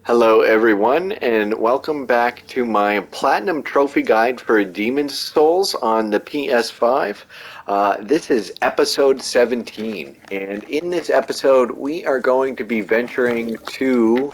Hello everyone, and welcome back to my Platinum Trophy Guide for Demon's Souls on the PS5. This is episode 17, and in this episode we are going to be venturing to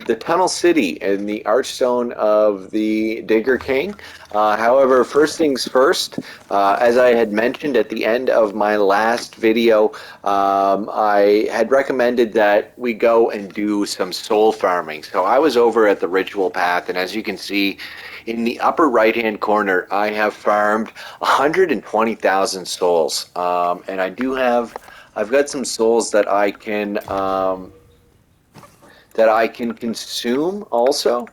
the Tunnel City and the Archstone of the Digger King. However, first things first, as I had mentioned at the end of my last video, I had recommended that we go and do some soul farming. So I was over at the Ritual Path, and as you can see, in the upper right-hand corner, I have farmed 120,000 souls, and I've got some souls that I can consume also.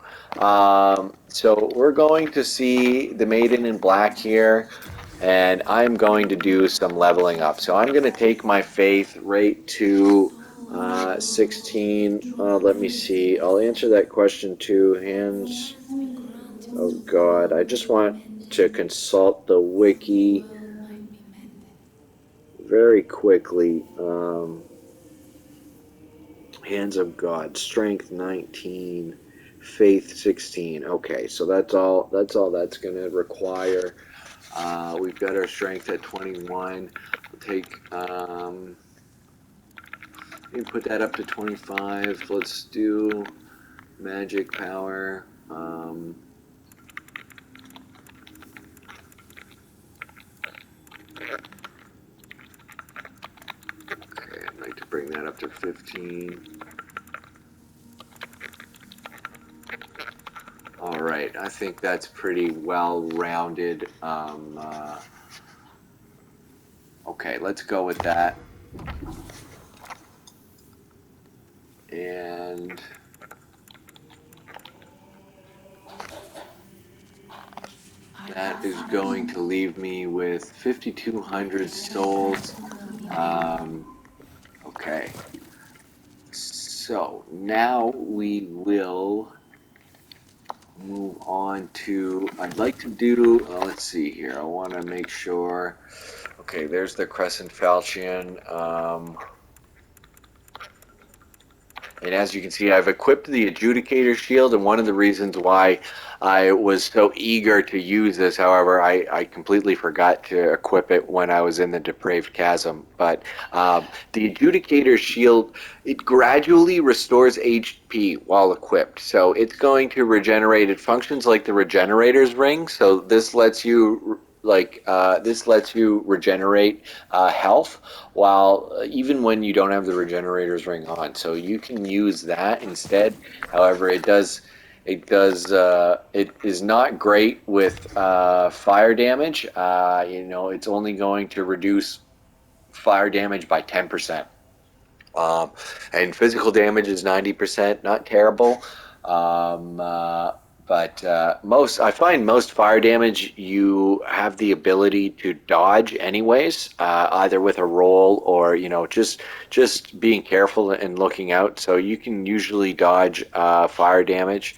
So we're going to see the Maiden in Black here, and I'm going to do some leveling up. So I'm going to take my faith right to 16. Let me see. I'll answer that question too. Hands. Oh God, I just want to consult the wiki very quickly. Hands of God, Strength 19, Faith 16. Okay, so that's all that's going to require. We've got our strength at 21. We'll take we put that up to 25. Let's do magic power. Okay, I'd like to bring that up to 15. All right, I think that's pretty well-rounded. Okay, let's go with that. And that is going to leave me with 5,200 souls. Okay, so now we will move on to, I'd like to do, let's see here, I want to make sure, okay, there's the Crescent Falchion, and as you can see, I've equipped the Adjudicator Shield, and one of the reasons why I was so eager to use this, however, I completely forgot to equip it when I was in the Depraved Chasm. But the Adjudicator Shield, it gradually restores HP while equipped. So it's going to regenerate. It functions like the Regenerator's Ring, so this lets you regenerate health while even when you don't have the Regenerator's Ring on, so you can use that instead. However, it is not great with fire damage. It's only going to reduce fire damage by 10%. And physical damage is 90%, not terrible. But I find most fire damage you have the ability to dodge anyways, either with a roll or just being careful and looking out. So you can usually dodge fire damage.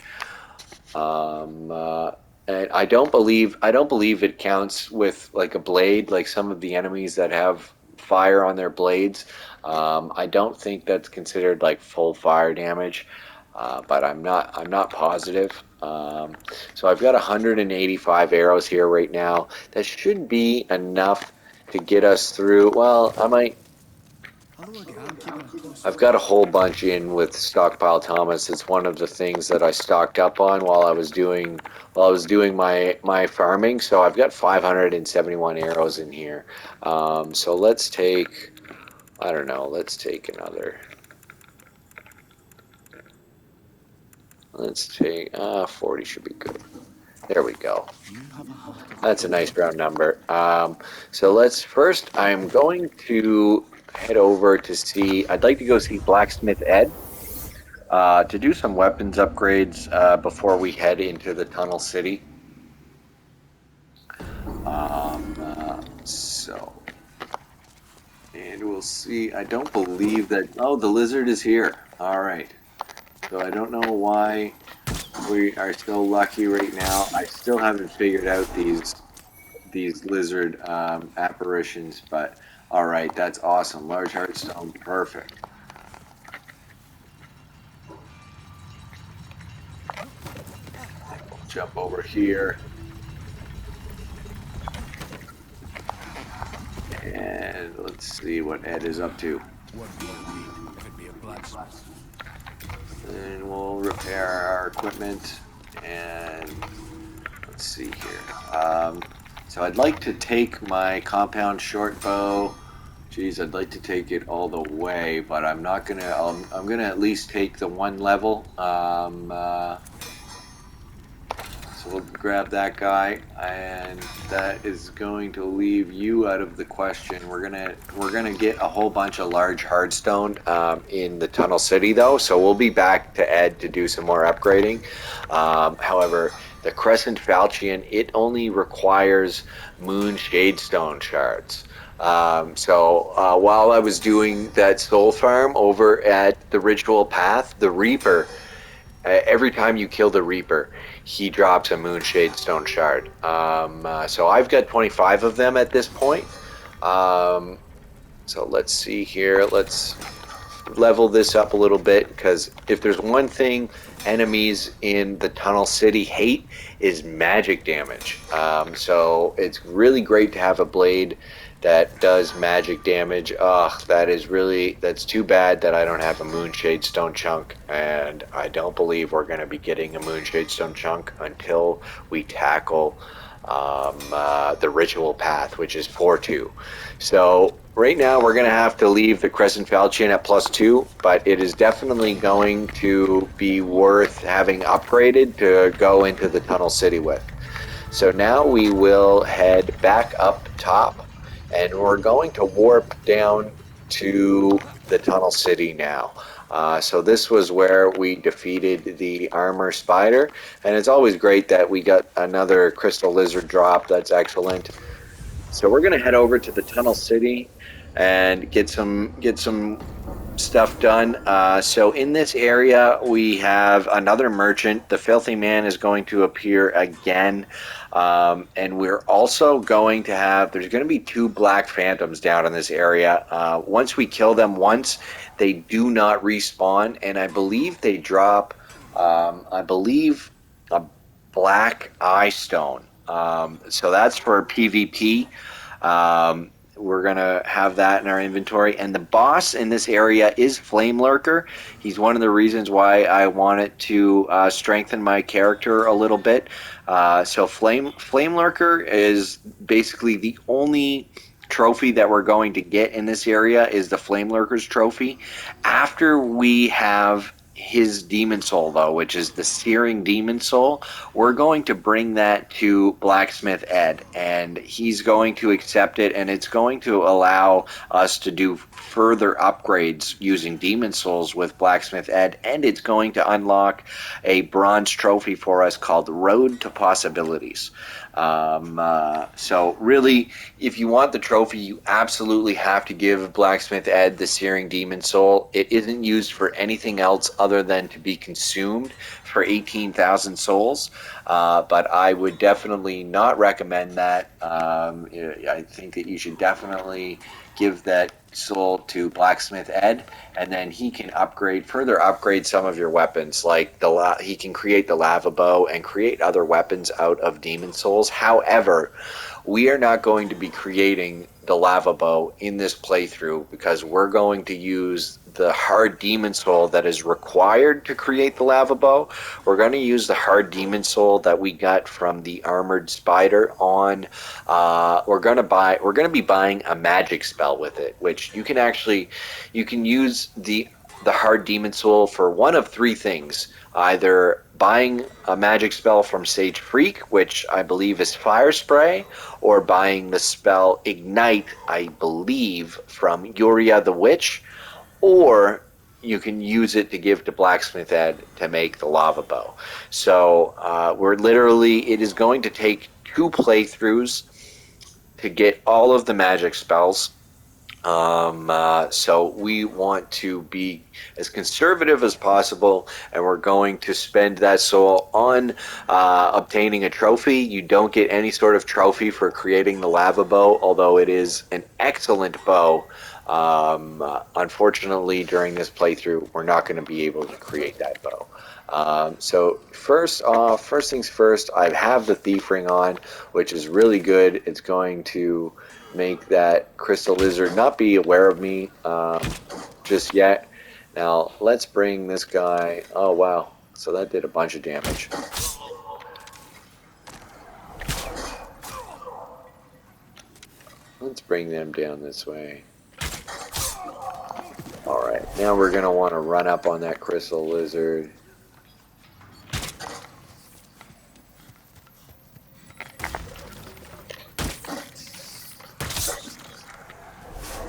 And I don't believe it counts with like a blade, like some of the enemies that have fire on their blades. I don't think that's considered like full fire damage, but I'm not positive. So I've got 185 arrows here right now. That should be enough to get us through. Well, I've got a whole bunch in with Stockpile Thomas. It's one of the things that I stocked up on while I was doing my farming. So I've got 571 arrows in here. So let's take, I don't know, let's take another. Let's take 40 should be good. There we go. That's a nice round number. So let's first, I'm going to head over to see, I'd like to go see Blacksmith Ed to do some weapons upgrades before we head into the Tunnel City. And we'll see, I don't believe that, oh, the lizard is here. All right. So I don't know why we are so lucky right now. I still haven't figured out these lizard apparitions, but all right, that's awesome. Large Heartstone, perfect. jump over here. And let's see what Ed is up to. What do you need? Could be a blacksmith. And we'll repair our equipment. And let's see here. So I'd like to take my compound short bow. Geez, I'd like to take it all the way, but I'm not gonna. I'm gonna at least take the one level. So we'll grab that guy, and that is going to leave you out of the question. We're gonna get a whole bunch of large hardstone in the Tunnel City, though. So we'll be back to Ed to do some more upgrading. However, the Crescent Falchion, it only requires moon shadestone shards. While I was doing that soul farm over at the Ritual Path, the Reaper, every time you kill the Reaper, he drops a Moonshade Stone Shard. So I've got 25 of them at this point. So let's see here. Let's level this up a little bit, because if there's one thing enemies in the Tunnel City hate, is magic damage. So it's really great to have a blade that does magic damage. Ugh, that's too bad that I don't have a Moonshade Stone chunk, and I don't believe we're going to be getting a Moonshade Stone chunk until we tackle the Ritual Path, which is 4-2. So right now we're going to have to leave the Crescent Falchion at +2, but it is definitely going to be worth having upgraded to go into the Tunnel City with. So now we will head back up top, and we're going to warp down to the Tunnel City now. So this was where we defeated the armor spider, and it's always great that we got another crystal lizard drop. That's excellent. So we're going to head over to the Tunnel City and get some stuff done. So in this area we have another merchant. The Filthy Man is going to appear again, and we're also going to have, there's going to be 2 black phantoms down in this area. Once we kill them once, they do not respawn, and I believe they drop a black eye stone. So that's for PvP. We're going to have that in our inventory. And the boss in this area is Flamelurker. He's one of the reasons why I wanted to strengthen my character a little bit. So Flamelurker is basically the only trophy that we're going to get in this area, is the Flamelurker's trophy. After we have his demon soul, though, which is the Searing demon soul, we're going to bring that to Blacksmith Ed, and he's going to accept it, and it's going to allow us to do further upgrades using demon souls with Blacksmith Ed, and it's going to unlock a bronze trophy for us called Road to Possibilities. So really, if you want the trophy, you absolutely have to give Blacksmith Ed the Searing Demon Soul. It isn't used for anything else other than to be consumed for 18,000 souls, but I would definitely not recommend that. I think that you should definitely give that soul to Blacksmith Ed, and then he can further upgrade some of your weapons, like he can create the lava bow and create other weapons out of demon souls. However, we are not going to be creating the lava bow in this playthrough, because we're going to use the hard demon soul that is required to create the lava bow. We're going to use the hard demon soul that we got from the armored spider on. We're going to be buying a magic spell with it, which you can use the hard demon soul for one of 3 things: either buying a magic spell from Sage Freak, which I believe is Fire Spray, or buying the spell Ignite, I believe, from Yuria the Witch, or you can use it to give to Blacksmith Ed to make the lava bow. So it is going to take 2 playthroughs to get all of the magic spells. So we want to be as conservative as possible, and we're going to spend that soul on obtaining a trophy. You don't get any sort of trophy for creating the lava bow, although it is an excellent bow. Unfortunately, during this playthrough, we're not going to be able to create that bow. So first off, first things first, I have the thief ring on, which is really good. It's going to make that crystal lizard not be aware of me just yet. Now let's bring this guy. Oh wow, so that did a bunch of damage. Let's bring them down this way. Alright, now we're going to want to run up on that crystal lizard.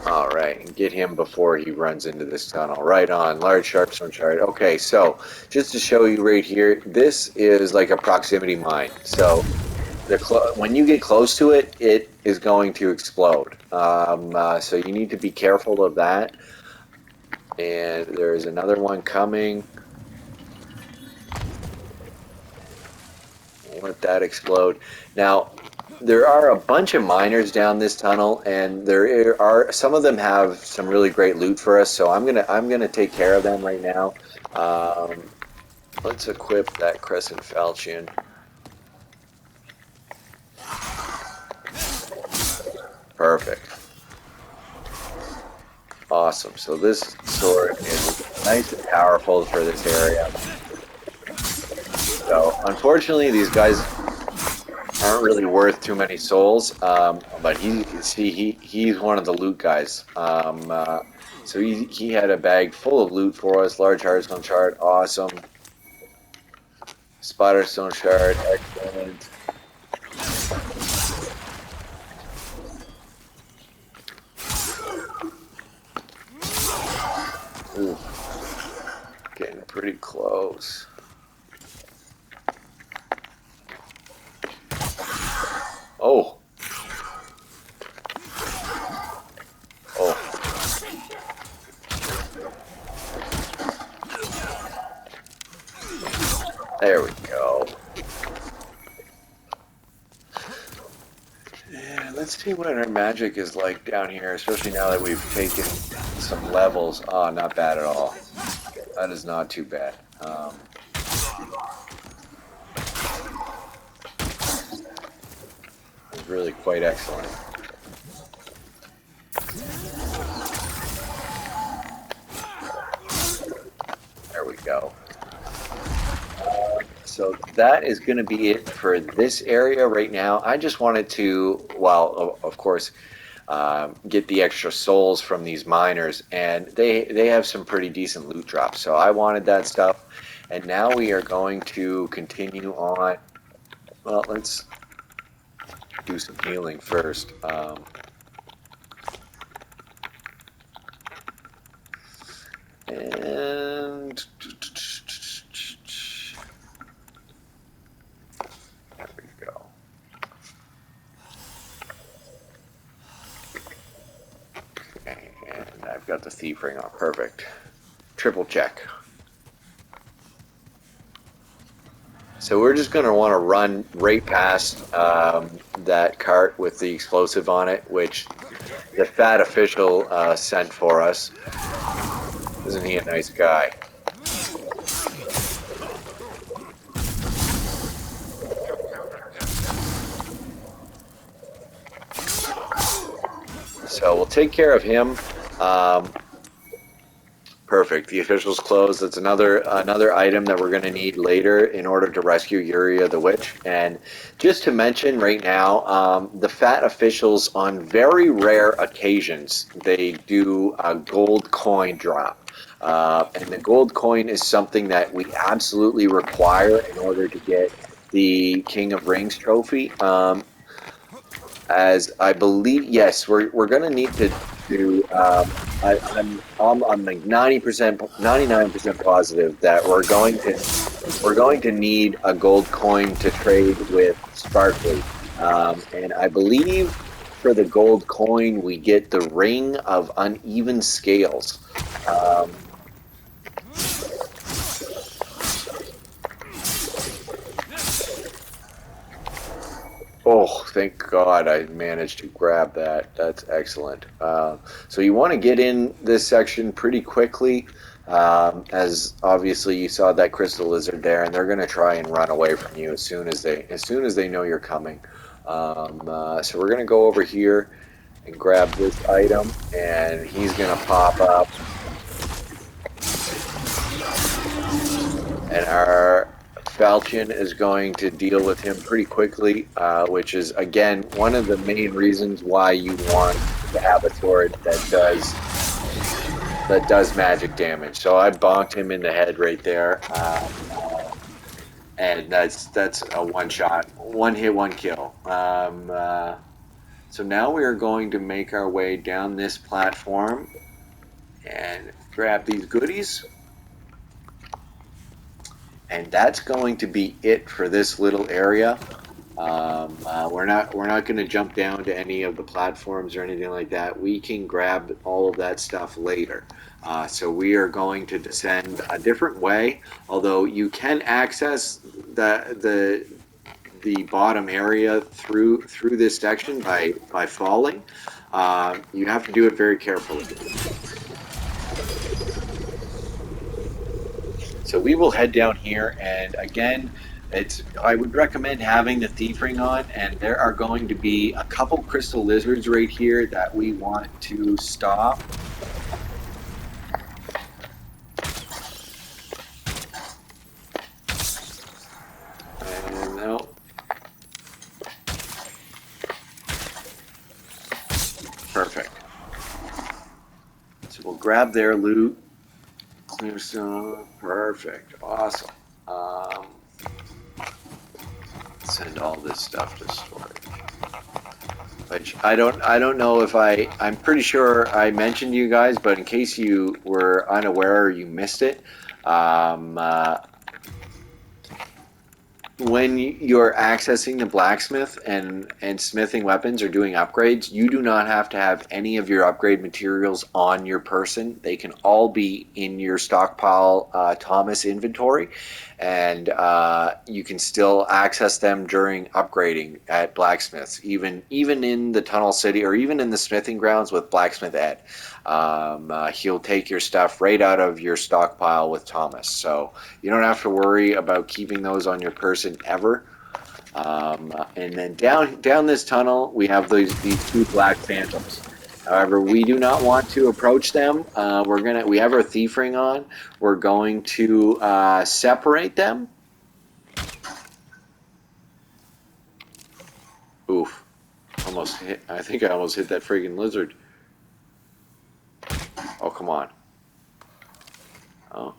Alright, and get him before he runs into this tunnel. Right on, large Archstone shard. Okay, so just to show you right here, this is like a proximity mine. So when you get close to it, it is going to explode. So you need to be careful of that. And there's another one coming. Let that explode. Now, there are a bunch of miners down this tunnel, and there are some of them have some really great loot for us. So I'm gonna take care of them right now. Let's equip that Crescent Falchion. Perfect. Awesome. So this sword is nice and powerful for this area. So unfortunately, these guys aren't really worth too many souls. But he's one of the loot guys. So he had a bag full of loot for us. Large Archstone shard, awesome. Spiderstone shard, excellent. Ooh, getting pretty close. Oh. Oh. There we go. Yeah, let's see what our magic is like down here, especially now that we've taken some levels. Oh, not bad at all. That is not too bad. It's really quite excellent. There we go. So that is going to be it for this area right now. I just wanted to, well, of course, get the extra souls from these miners, and they have some pretty decent loot drops. So I wanted that stuff, and now we are going to continue on. Well, let's do some healing first. And there we go. Okay, and I've got the thief ring on. Perfect. Triple check. So we're just going to want to run right past that cart with the explosive on it, which the fat official sent for us. Isn't he a nice guy? So we'll take care of him. Perfect. The official's clothes. That's another item that we're going to need later in order to rescue Yuria the Witch. And just to mention right now, the fat officials, on very rare occasions, they do a gold coin drop. And the gold coin is something that we absolutely require in order to get the King of Rings trophy. As I believe, yes, we're going to need to do. I'm like 90%, 99% positive that we're going to need a gold coin to trade with Sparkly, and I believe for the gold coin we get the Ring of Uneven Scales. Oh, thank God I managed to grab that. That's excellent. So you want to get in this section pretty quickly, as obviously you saw that crystal lizard there, and they're going to try and run away from you as soon as they know you're coming. So we're going to go over here and grab this item, and he's going to pop up, and our Falchion is going to deal with him pretty quickly, which is, again, one of the main reasons why you want to have a sword that does magic damage. So I bonked him in the head right there, and that's a one-shot, one hit, one kill. So now we are going to make our way down this platform and grab these goodies. And that's going to be it for this little area. We're not going to jump down to any of the platforms or anything like that. We can grab all of that stuff later. So we are going to descend a different way. Although you can access the bottom area through this section by falling. You have to do it very carefully. So we will head down here, and again, I would recommend having the thief ring on, and there are going to be a couple crystal lizards right here that we want to stop. And no. Perfect. So we'll grab their loot. Clear some. Perfect. Awesome. Send all this stuff to storage. Which I don't know if I'm pretty sure I mentioned to you guys, but in case you were unaware or you missed it, when you're accessing the blacksmith and smithing weapons or doing upgrades, you do not have to have any of your upgrade materials on your person. They can all be in your stockpile Thomas inventory, and you can still access them during upgrading at blacksmiths, even in the tunnel city or even in the smithing grounds with Blacksmith Ed. He'll take your stuff right out of your stockpile with Thomas, so you don't have to worry about keeping those on your person ever. And then down this tunnel, we have these two black phantoms. However, we do not want to approach them. We have our thief ring on. We're going to separate them. Oof! Almost hit. I think I almost hit that friggin' lizard. Oh, come on. Oh.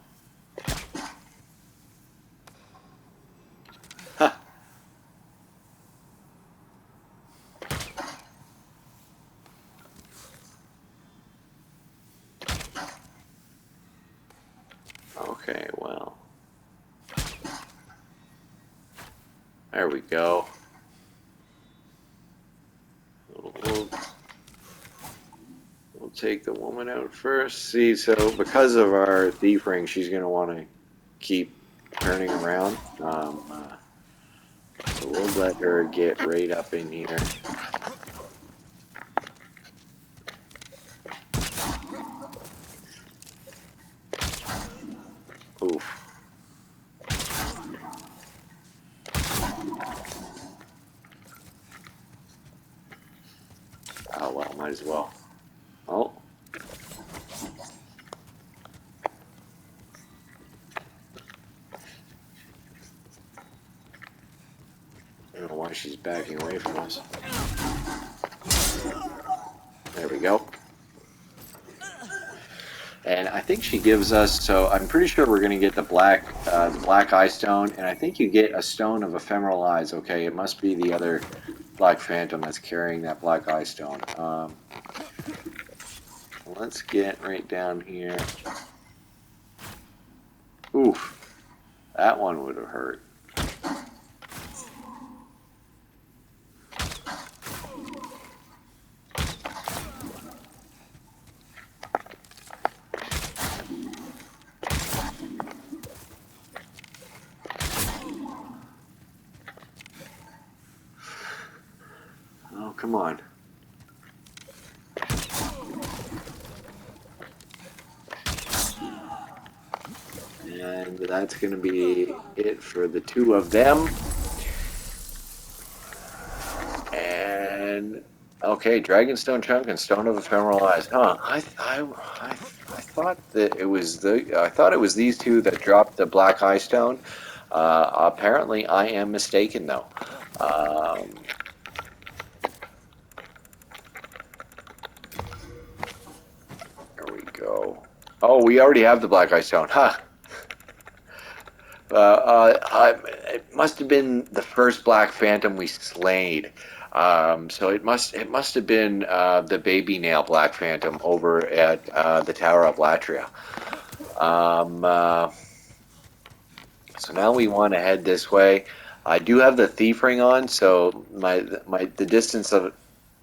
Huh. Okay, well. There we go. We'll take the woman out first. See, so because of our thief ring, she's going to want to keep turning around. So we'll let her get right up in here. Oof. Oh, well, might as well. Oh. I don't know why she's backing away from us. There we go. And I think she gives us, so I'm pretty sure we're going to get the black eye stone, and I think you get a stone of ephemeral eyes. Okay, it must be the other black phantom that's carrying that black eye stone. Let's get right down here. Oof, that one would have hurt. Come on. And that's going to be it for the two of them. And okay, Dragonstone Chunk and Stone of Ephemeral Eyes. Huh? I thought that it was I thought it was these two that dropped the Black Eye Stone. Apparently, I am mistaken though. There we go. Oh, we already have the Black Eye Stone. Huh. It must have been the first Black Phantom we slayed. So it must have been the baby nail Black Phantom over at the Tower of Latria. So now we want to head this way. I do have the Thief Ring on, so the distance of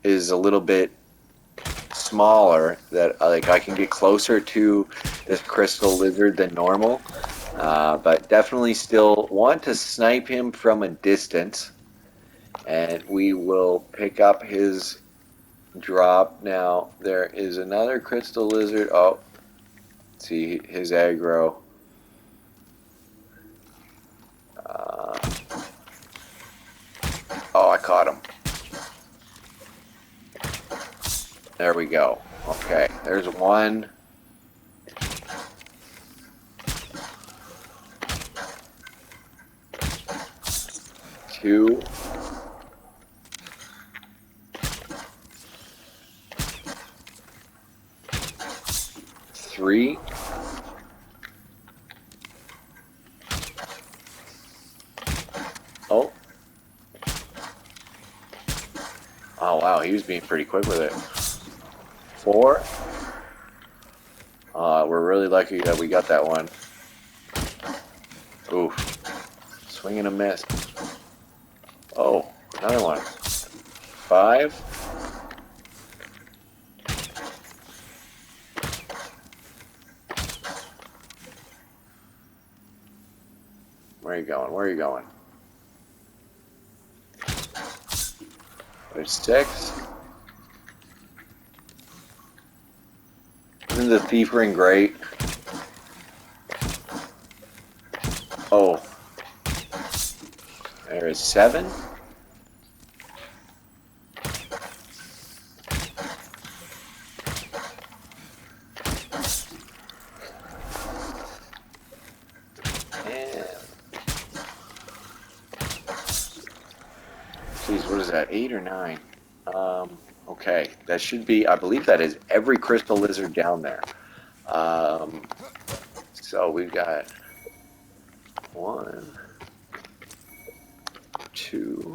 is a little bit smaller. That like I can get closer to this crystal lizard than normal. But definitely still want to snipe him from a distance. And we will pick up his drop. Now, there is another crystal lizard. Oh, see his aggro. Oh, I caught him. There we go. Okay, there's one. Two. Three. Oh. Oh wow, he was being pretty quick with it. Four. We're really lucky that we got that one. Oof. Swing and a miss. Oh, another one. Five. Where are you going? Where are you going? There's six. Isn't the Thief Ring great? Oh. There is seven. Geez, what is that? 8 or 9? Okay, that should be. I believe that is every crystal lizard down there. So we've got 1, 2,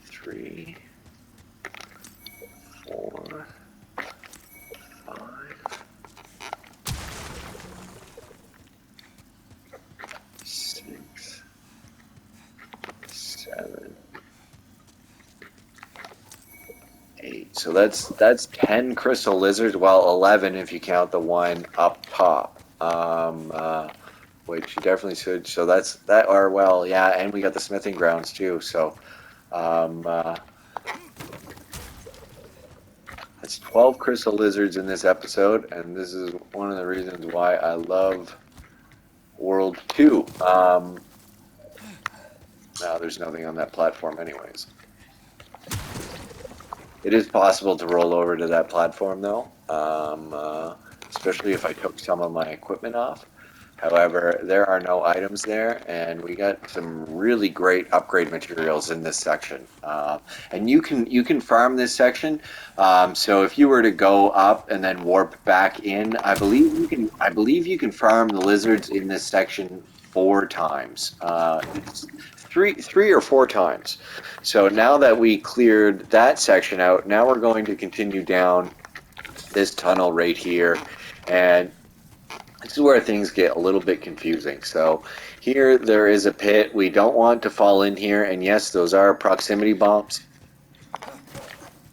3, 4, 5, 6, 7, 8. So that's 10 crystal lizards, well 11 if you count the one up top. Which you definitely should. So that's that. Or well, yeah, and we got the smithing grounds too. So that's 12 crystal lizards in this episode, and this is one of the reasons why I love World 2. Now there's nothing on that platform, anyways. It is possible to roll over to that platform, though, especially if I took some of my equipment off. However, there are no items there, and we got some really great upgrade materials in this section. And you can farm this section. So if you were to go up and then warp back in, I believe you can farm the lizards in this section 4 times. It's three or 4 times. So now that we cleared that section out, now we're going to continue down this tunnel right here, and this is where things get a little bit confusing. So here there is a pit. We don't want to fall in here, and yes, those are proximity bombs.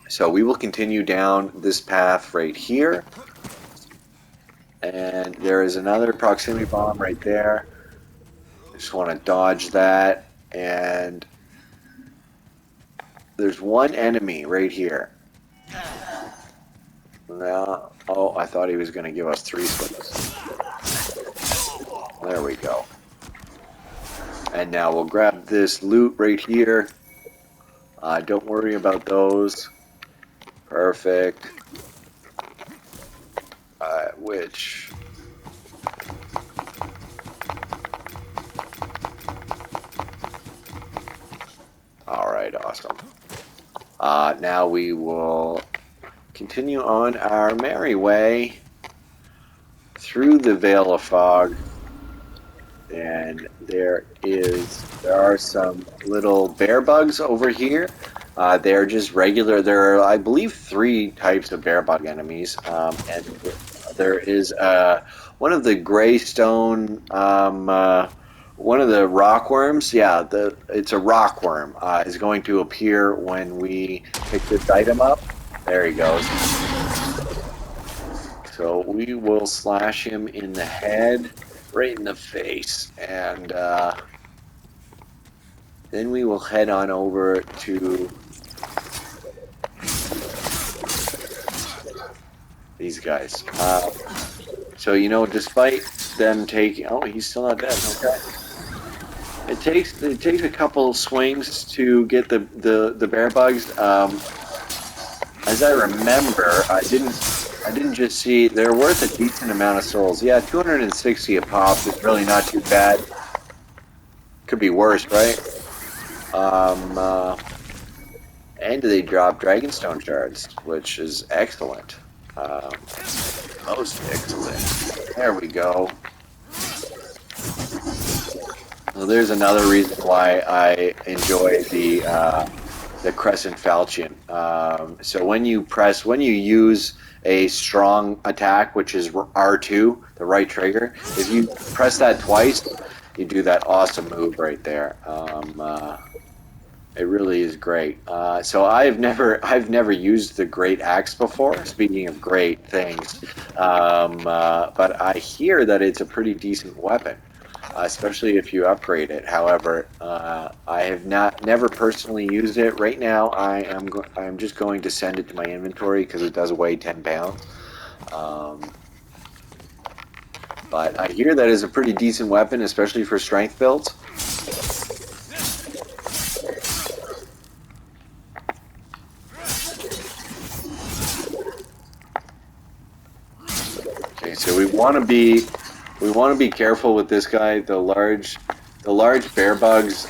So we will continue down this path right here, and there is another proximity bomb right there. I just want to dodge that, and there's one enemy right here. Now, oh, I thought he was going to give us 3 swings. There we go. And now we'll grab this loot right here. Don't worry about those. Perfect. Which... Alright, awesome. Now we will continue on our merry way through the Veil of Fog. And there are some little bear bugs over here. They're just regular. There are, I believe, 3 types of bear bug enemies. And there is one of the gray stone, one of the rock worms. Yeah, it's a rock worm. Is going to appear when we pick this item up. There he goes. So we will slash him in the head. Right in the face, and then we will head on over to these guys. So you know, despite them taking, oh, he's still not dead. Okay. It takes a couple swings to get the bear bugs. As I remember, I didn't just see, they're worth a decent amount of souls. Yeah, 260 a pop is really not too bad. Could be worse, right? And they drop Dragonstone shards, which is excellent. Most excellent. There we go. Well, there's another reason why I enjoy the Crescent Falchion. So when you use a strong attack, which is R2, the right trigger, if you press that twice, you do that awesome move right there. It really is great. So I've never used the Great Axe before. Speaking of great things, but I hear that it's a pretty decent weapon, especially if you upgrade it. However, I have never personally used it. Right now, I'm just going to send it to my inventory because it does weigh 10 pounds. But I hear that is a pretty decent weapon, especially for strength builds. Okay, so we want to be careful with this guy. The large bear bugs,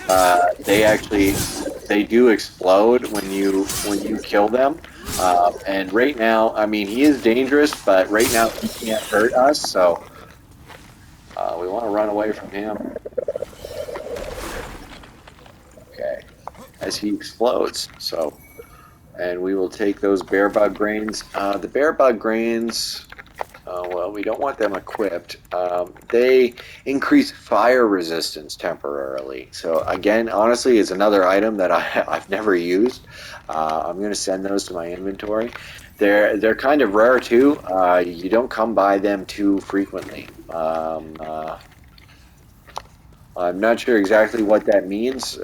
they do explode when you kill them. And right now, I mean, he is dangerous, but right now he can't hurt us, so we want to run away from him. Okay, as he explodes. So, and we will take those bear bug grains. The bear bug grains. Well, we don't want them equipped. They increase fire resistance temporarily. So again, honestly, it's another item that I've never used. I'm going to send those to my inventory. They're kind of rare too. You don't come by them too frequently. I'm not sure exactly what that means.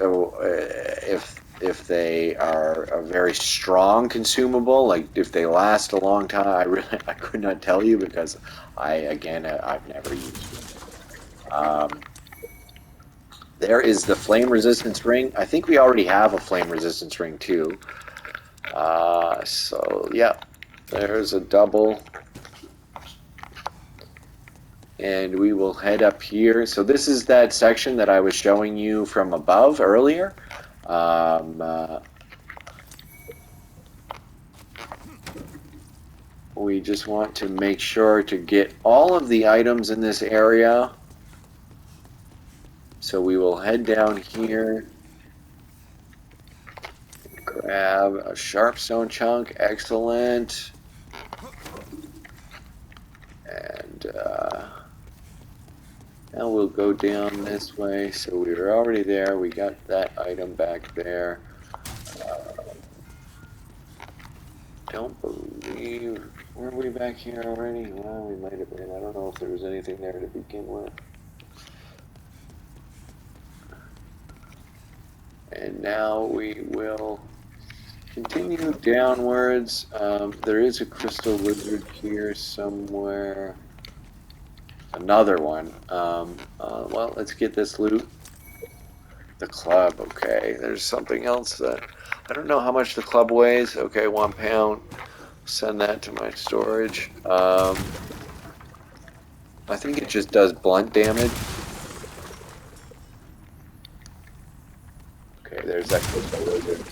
If they are a very strong consumable, like if they last a long time, I could not tell you because I've never used it. There is the flame resistance ring. I think we already have a flame resistance ring too. So yeah, there's a double. And we will head up here. So this is that section that I was showing you from above earlier. We just want to make sure to get all of the items in this area. So we will head down here. Grab a sharpstone chunk. Excellent. And now we'll go down this way. So we were already there. We got that item back there. Don't believe... Were we back here already? Well, we might have been. I don't know if there was anything there to begin with. And now we will continue downwards. There is a crystal lizard here somewhere. Another one. Well, let's get this loot. The club, okay. There's something else that... I don't know how much the club weighs. Okay, 1 pound. Send that to my storage. I think it just does blunt damage. Okay, there's that crystal lizard.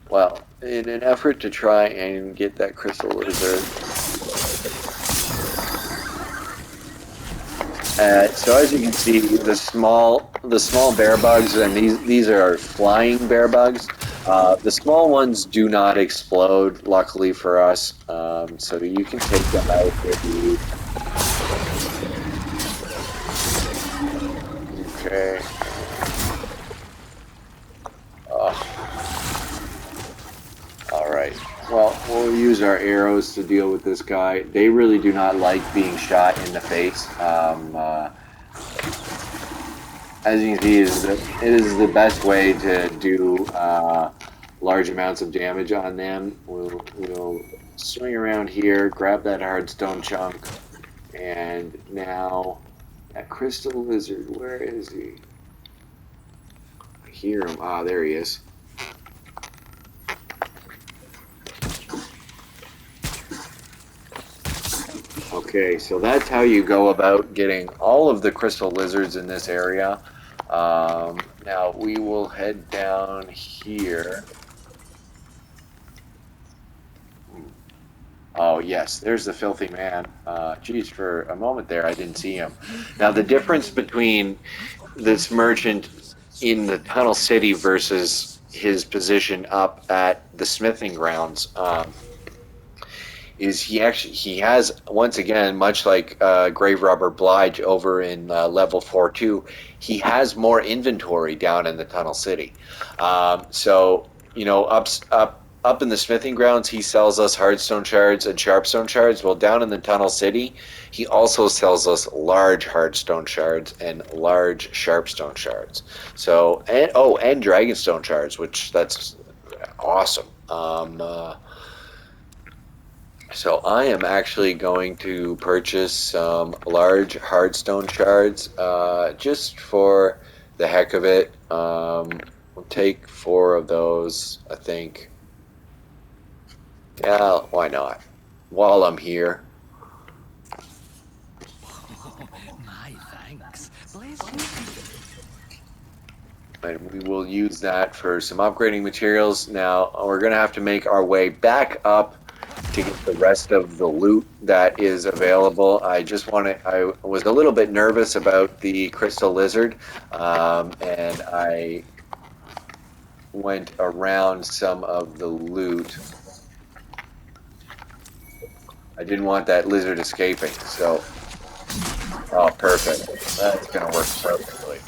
Well, in an effort to try and get that crystal lizard... so as you can see, the small bear bugs, and these are flying bear bugs. The small ones do not explode, luckily for us. So you can take them out if you. Okay. All right. Well, we'll use our arrows to deal with this guy. They really do not like being shot in the face. As you can see, it is the best way to do large amounts of damage on them. We'll swing around here, grab that hardstone chunk, and now that crystal lizard, where is he? I hear him. Ah, there he is. Okay, so that's how you go about getting all of the crystal lizards in this area. Now we will head down here. Oh yes, there's the filthy man. Geez, for a moment there I didn't see him. Now the difference between this merchant in the tunnel city versus his position up at the smithing grounds is he has, once again, much like Grave Robber Blige over in level 4-2, he has more inventory down in the tunnel city. So you know, up in the smithing grounds, he sells us hardstone shards and sharpstone shards. Well, down in the tunnel city, he also sells us large hardstone shards and large sharpstone shards. So and dragonstone shards, which that's awesome. So I am actually going to purchase some large hardstone shards just for the heck of it. We'll take 4 of those, I think. Yeah, why not? While I'm here. My thanks. Bless you. And we will use that for some upgrading materials. Now, we're going to have to make our way back up to get the rest of the loot that is available. I was a little bit nervous about the crystal lizard, and I went around some of the loot. I didn't want that lizard escaping, so... Oh, perfect. That's going to work perfectly.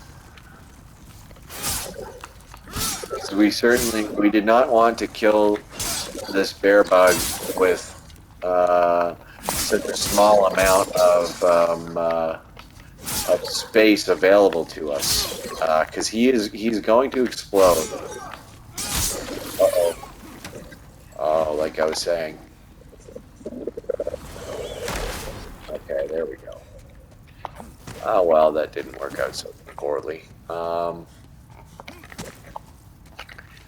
So we did not want to kill this bear bug with such a small amount of space available to us, because he's going to explode. Uh-oh. Oh, like I was saying. Okay, there we go. Oh well, that didn't work out so poorly.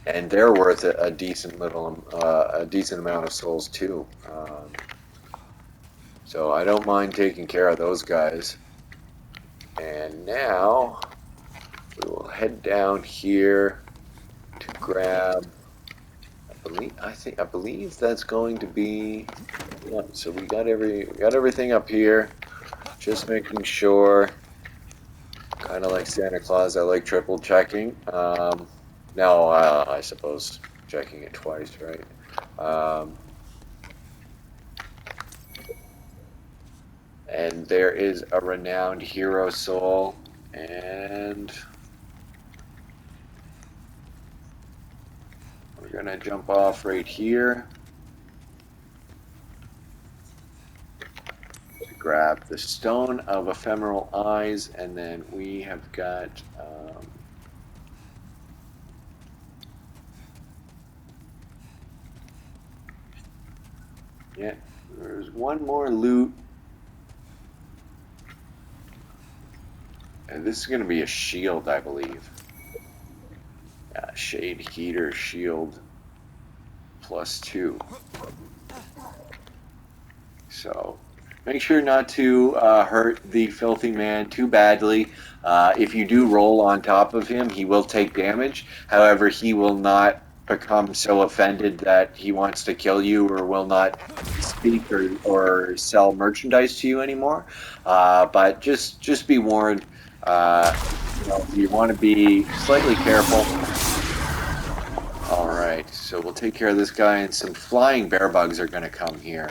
And they're worth a decent amount of souls too. So I don't mind taking care of those guys. And now we will head down here to grab. I believe that's going to be. Yeah, so we got everything up here. Just making sure. Kind of like Santa Claus, I like triple checking. No, I suppose checking it twice, right? And there is a renowned hero soul, and we're gonna jump off right here to grab the stone of ephemeral eyes, and then we have got Yeah, there's one more loot. And this is going to be a shield, I believe. Yeah, shade heater shield +2. So make sure not to hurt the filthy man too badly. If you do roll on top of him, he will take damage. However, he will not become so offended that he wants to kill you or will not speak or sell merchandise to you anymore. But just be warned. You want to be slightly careful. All right, so we'll take care of this guy, and some flying bear bugs are going to come here.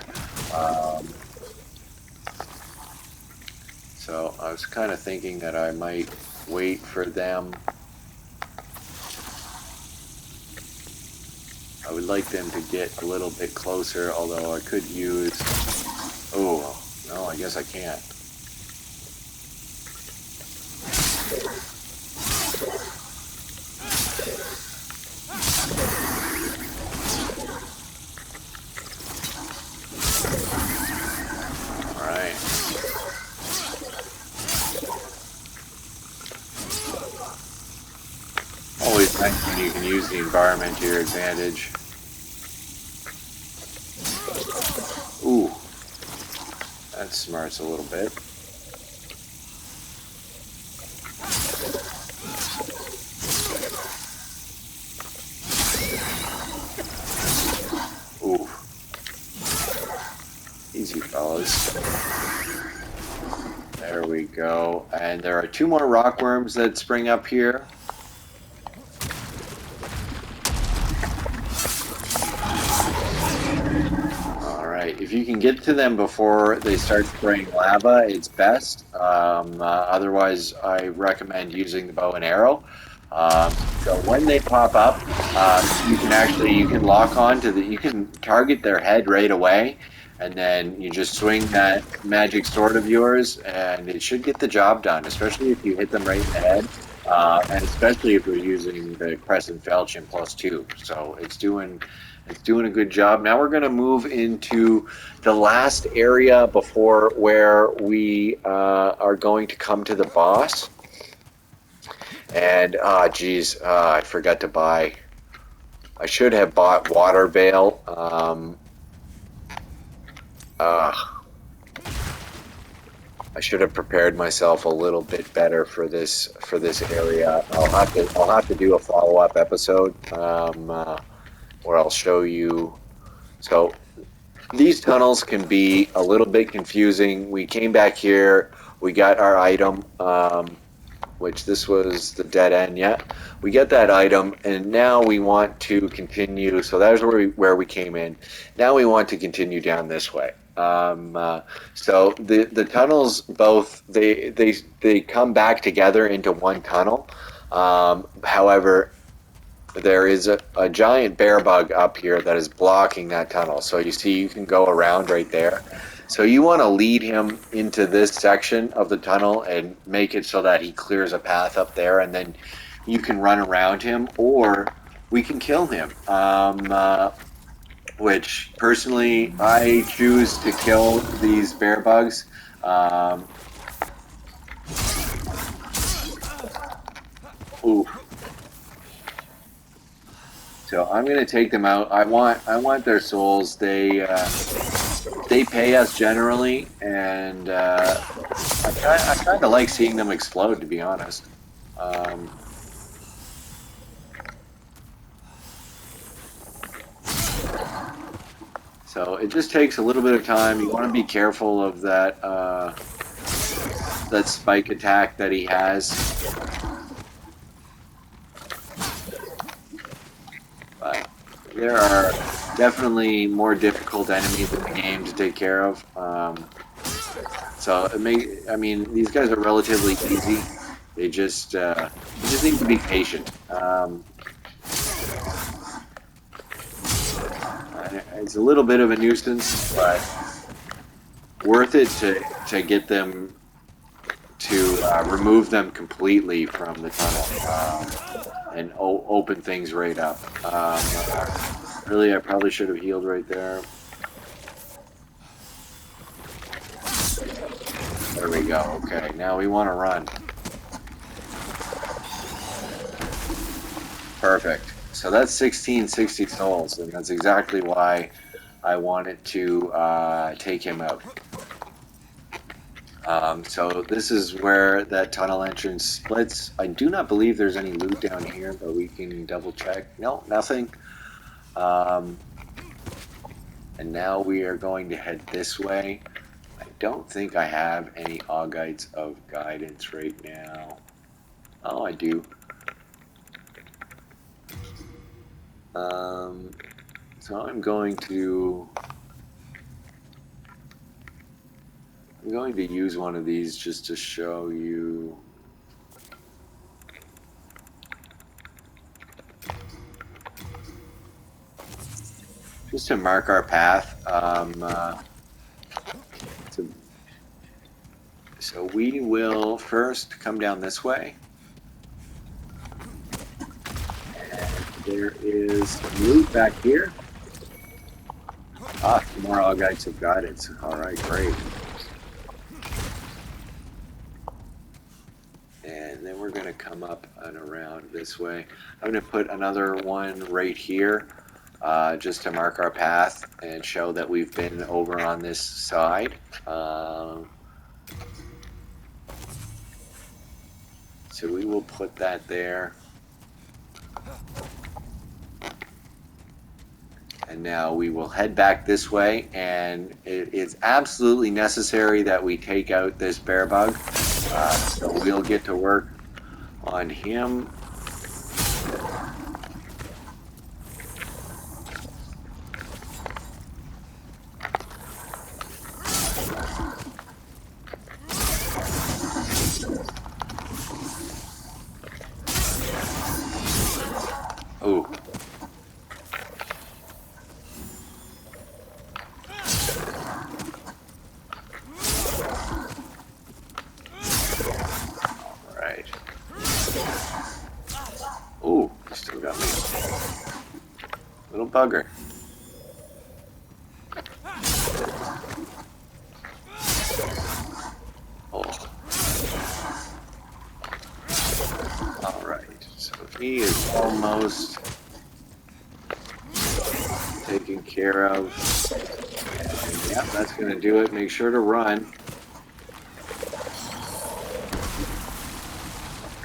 So I was kind of thinking that I might wait for them. I would like them to get a little bit closer, although I could use... Oh, no, I guess I can't. Alright. Always nice when you can use the environment to your advantage. Ooh. That smarts a little bit. Ooh. Easy, fellas. There we go. And there are 2 more rockworms that spring up here. If you can get to them before they start spraying lava, it's best. Otherwise, I recommend using the bow and arrow. So when they pop up, you can lock on to you can target their head right away, and then you just swing that magic sword of yours, and it should get the job done. Especially if you hit them right in the head, and especially if you're using the crescent falchion +2. So it's doing a good job. Now we're going to move into the last area before where we are going to come to the boss. And, geez, I forgot to buy. I should have bought water veil. I should have prepared myself a little bit better for this area. I'll have to do a follow-up episode. Where I'll show you. So these tunnels can be a little bit confusing. We came back here, we got our item, which this was the dead end. Yeah, we get that item, and now we want to continue. So that was where we came in. Now we want to continue down this way. So the tunnels both they come back together into one tunnel. However, there is a giant bear bug up here that is blocking that tunnel. So you see you can go around right there. So you want to lead him into this section of the tunnel and make it so that he clears a path up there, and then you can run around him, or we can kill him. Which, personally, I choose to kill these bear bugs. Ooh. So I'm gonna take them out. I want their souls. They pay us generally, and I kind of like seeing them explode, to be honest. So it just takes a little bit of time. You want to be careful of that that spike attack that he has. But there are definitely more difficult enemies in the game to take care of. So I mean, these guys are relatively easy. They just need to be patient. It's a little bit of a nuisance, but worth it to get them to remove them completely from the tunnel and open things right up. Really, I probably should have healed right there. There we go. Okay, now we want to run. Perfect. So that's 1660 souls, and that's exactly why I wanted to take him out. So this is where that tunnel entrance splits. I do not believe there's any loot down here, but we can double check. No, nothing. And now we are going to head this way. I don't think I have any augites of guidance right now. Oh, I do. So I'm going to use one of these just to show you. Just to mark our path. So we will first come down this way. And there is some loot back here. Ah, more augites of guidance. Alright, great. And then we're going to come up and around this way. I'm going to put another one right here, just to mark our path and show that we've been over on this side. So we will put that there. And now we will head back this way, and it is absolutely necessary that we take out this bear bug. So we'll get to work on him. Ooh. Alright. Ooh, he still got me. Little bugger. Oh. Alright, so he is almost taken care of. And, yeah, that's going to do it. Make sure to run.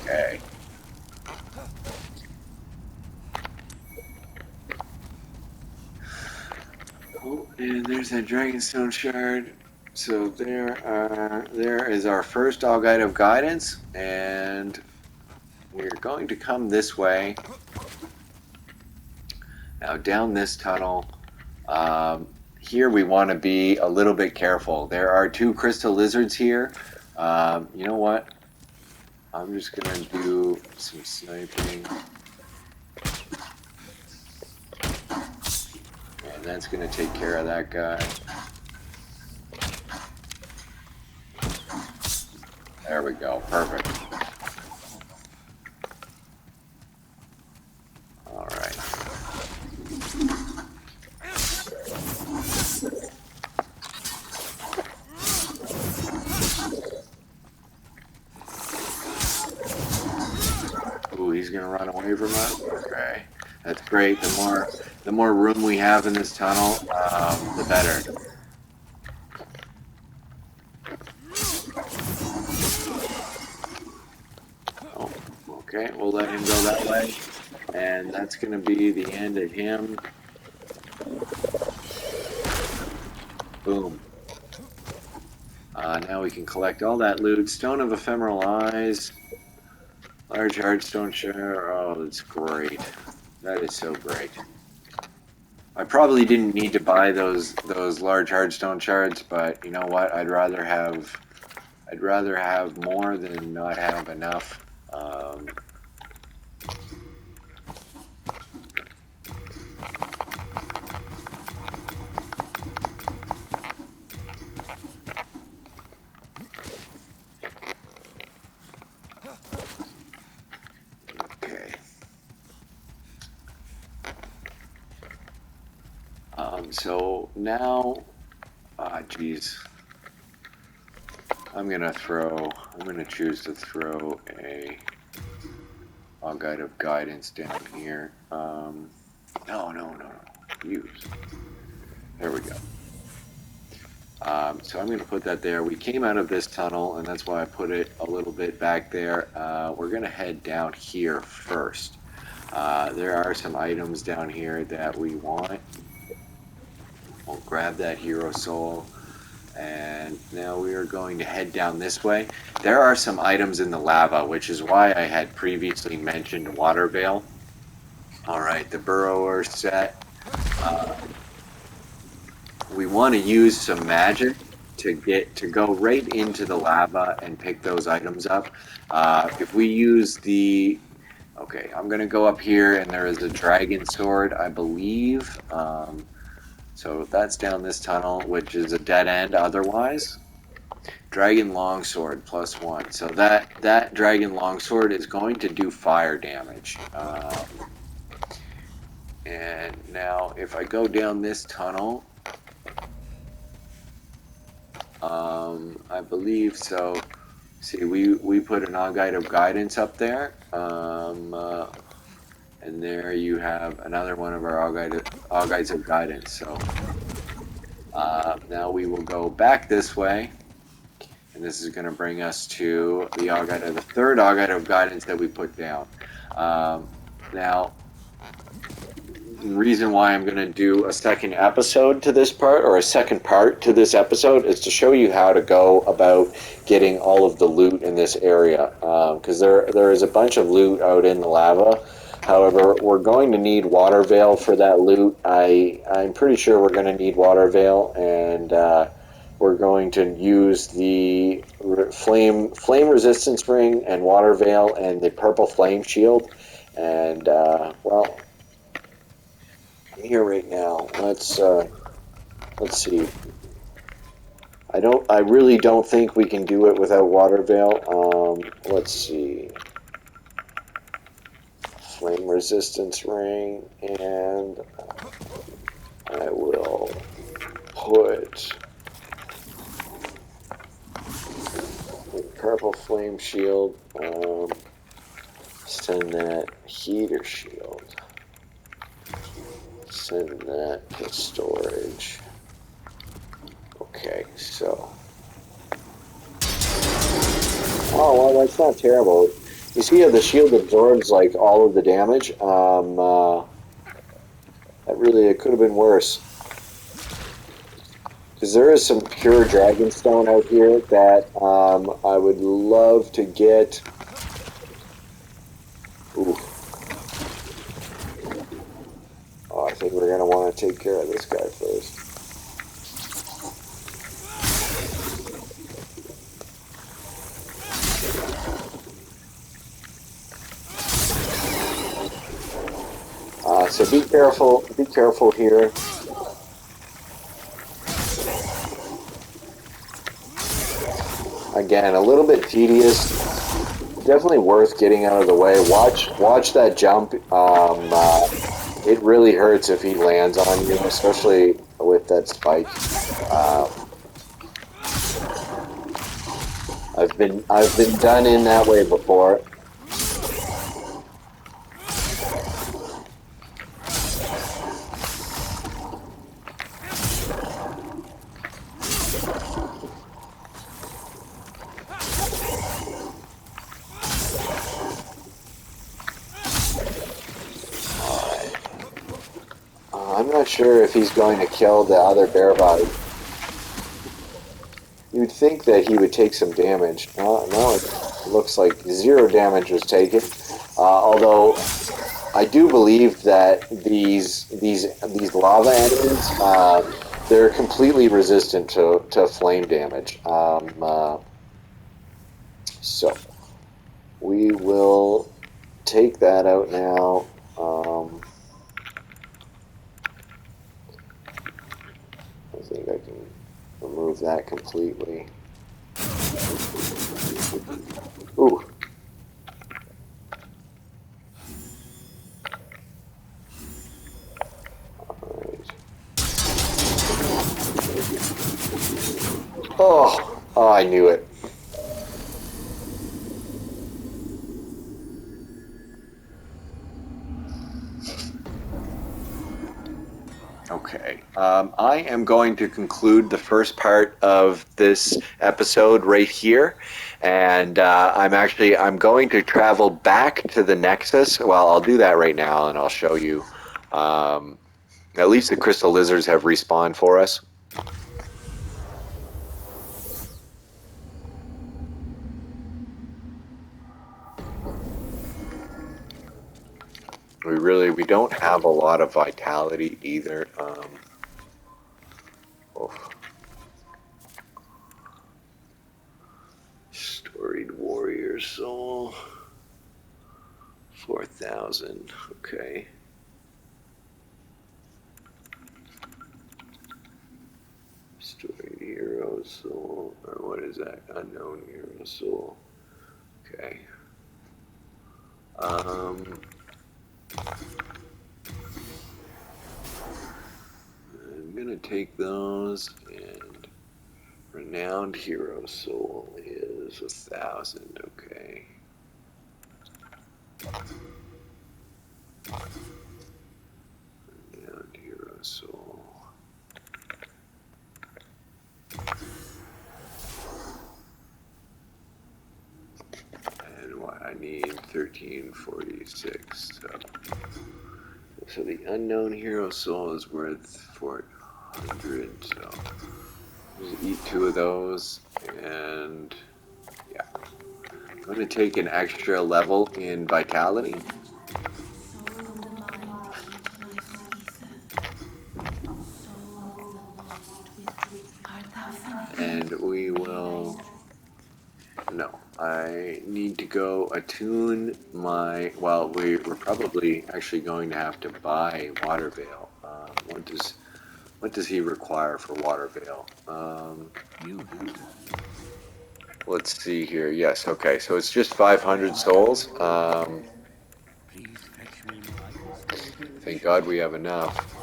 Okay. Oh, and there's that Dragonstone shard. So there is our first augite of guidance, and we're going to come this way. Now down this tunnel. Here we want to be a little bit careful. There are 2 crystal lizards here. You know what? I'm just going to do some sniping. And that's going to take care of that guy. There we go. Perfect. Alright. Ooh, he's going to run away from us? Okay. That's great. The more room we have in this tunnel, the better. Oh, okay. We'll let him go that way. And that's going to be the end of him. Boom. Now we can collect all that loot. Stone of Ephemeral Eyes. Large Archstone share. Oh, that's great. That is so great. I probably didn't need to buy those large hardstone shards, but you know what? I'd rather have more than not have enough. Okay. So now, geez. I'm gonna choose to throw a guide of guidance down here. No. Use. There we go. So I'm going to put that there. We came out of this tunnel, and that's why I put it a little bit back there. We're going to head down here first. There are some items down here that we want. We'll grab that hero soul. And now we are going to head down this way. There are some items in the lava, which is why I had previously mentioned water veil. Alright, the burrower set. We want to use some magic to go right into the lava and pick those items up. If we use the... Okay, I'm going to go up here, and there is a dragon sword, I believe. So that's down this tunnel, which is a dead end otherwise. Dragon longsword +1. So that dragon longsword is going to do fire damage. And now if I go down this tunnel, I believe so. See, we put an All-Guide of Guidance up there. And there you have another one of our All-Guides of Guidance. So now we will go back this way. And this is going to bring us to the the third All-Guide of Guidance that we put down. Now, the reason why I'm going to do a second episode to this part, or a second part to this episode, is to show you how to go about getting all of the loot in this area. Because there is a bunch of loot out in the lava. However, we're going to need water veil for that loot. I'm pretty sure we're going to need water veil, and we're going to use the flame resistance ring and water veil and the purple flame shield. And well, I'm here right now. Let's see. I really don't think we can do it without water veil. Let's see. Flame resistance ring, and I will put the purple flame shield. Send that heater shield. Send that to storage. Okay, so. Oh, well, that's not terrible. You see how the shield absorbs, like, all of the damage? It could have been worse. Because there is some pure dragonstone out here that I would love to get. Ooh. Oh, I think we're going to want to take care of this guy first. So be careful here. Again, a little bit tedious. Definitely worth getting out of the way. Watch that jump. It really hurts if he lands on you, especially with that spike. I've been done in that way before. I'm not sure if he's going to kill the other bear body. You'd think that he would take some damage. No, it looks like 0 damage was taken. Although I do believe that these lava enemies, they're completely resistant to flame damage. So we will take that out now. I think I can remove that completely. Ooh. Alright. Oh, I knew it. Okay. I am going to conclude the first part of this episode right here, and I'm going to travel back to the Nexus. Well, I'll do that right now, and I'll show you. At least the crystal lizards have respawned for us. We don't have a lot of vitality either. Oof. Storied warrior soul, 4,000. Okay. Storied hero soul, or what is that? Unknown hero soul. Okay. I'm gonna take those, and renowned hero soul is 1,000. Okay. Renowned hero soul. And what I need 1346. So the unknown hero soul is worth 400. So just eat 2 of those, and yeah, I'm going to take an extra level in vitality. And we will. No, I need to go attune my. Well, we're probably actually going to have to buy Water Veil. What does he require for Water Veil? Let's see here. Yes, okay. So it's just 500 souls. Thank God we have enough.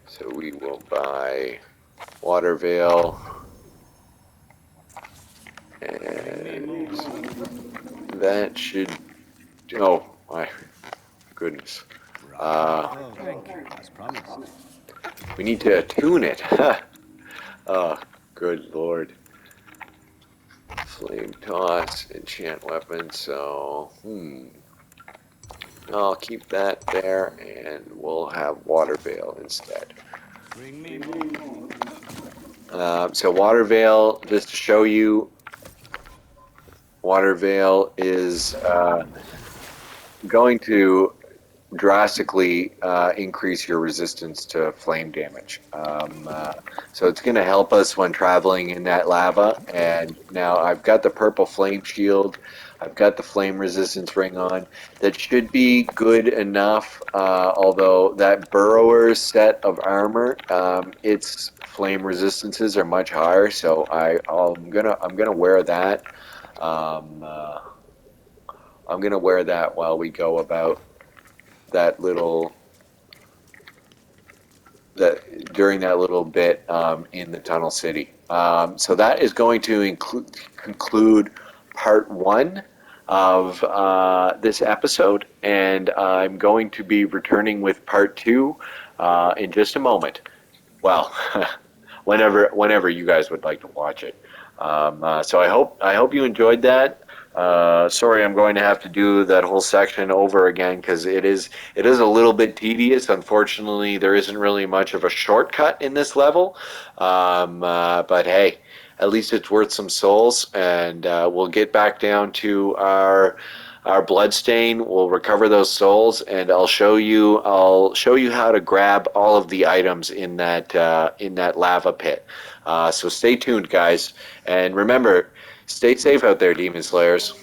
So we will buy Water Veil. And that should. Oh, my goodness. We need to attune it. Oh, good lord. Flame toss, enchant weapon, so I'll keep that there, and we'll have Water Veil instead. So Water Veil, just to show you, Water Veil is going to drastically increase your resistance to flame damage. So it's going to help us when traveling in that lava. And now I've got the purple flame shield. I've got the flame resistance ring on. That should be good enough, although that burrower set of armor, its flame resistances are much higher, so I'm gonna wear that. I'm gonna wear that while we go about that little during that little bit in the tunnel city. So that is going to conclude part 1 of this episode, and I'm going to be returning with part 2 in just a moment. Well, whenever you guys would like to watch it. So I hope you enjoyed that. Sorry, I'm going to have to do that whole section over again because it is a little bit tedious. Unfortunately, there isn't really much of a shortcut in this level, but hey, at least it's worth some souls, and we'll get back down to our bloodstain. We'll recover those souls, and I'll show you how to grab all of the items in that lava pit. So stay tuned, guys, and remember, stay safe out there, Demon Slayers.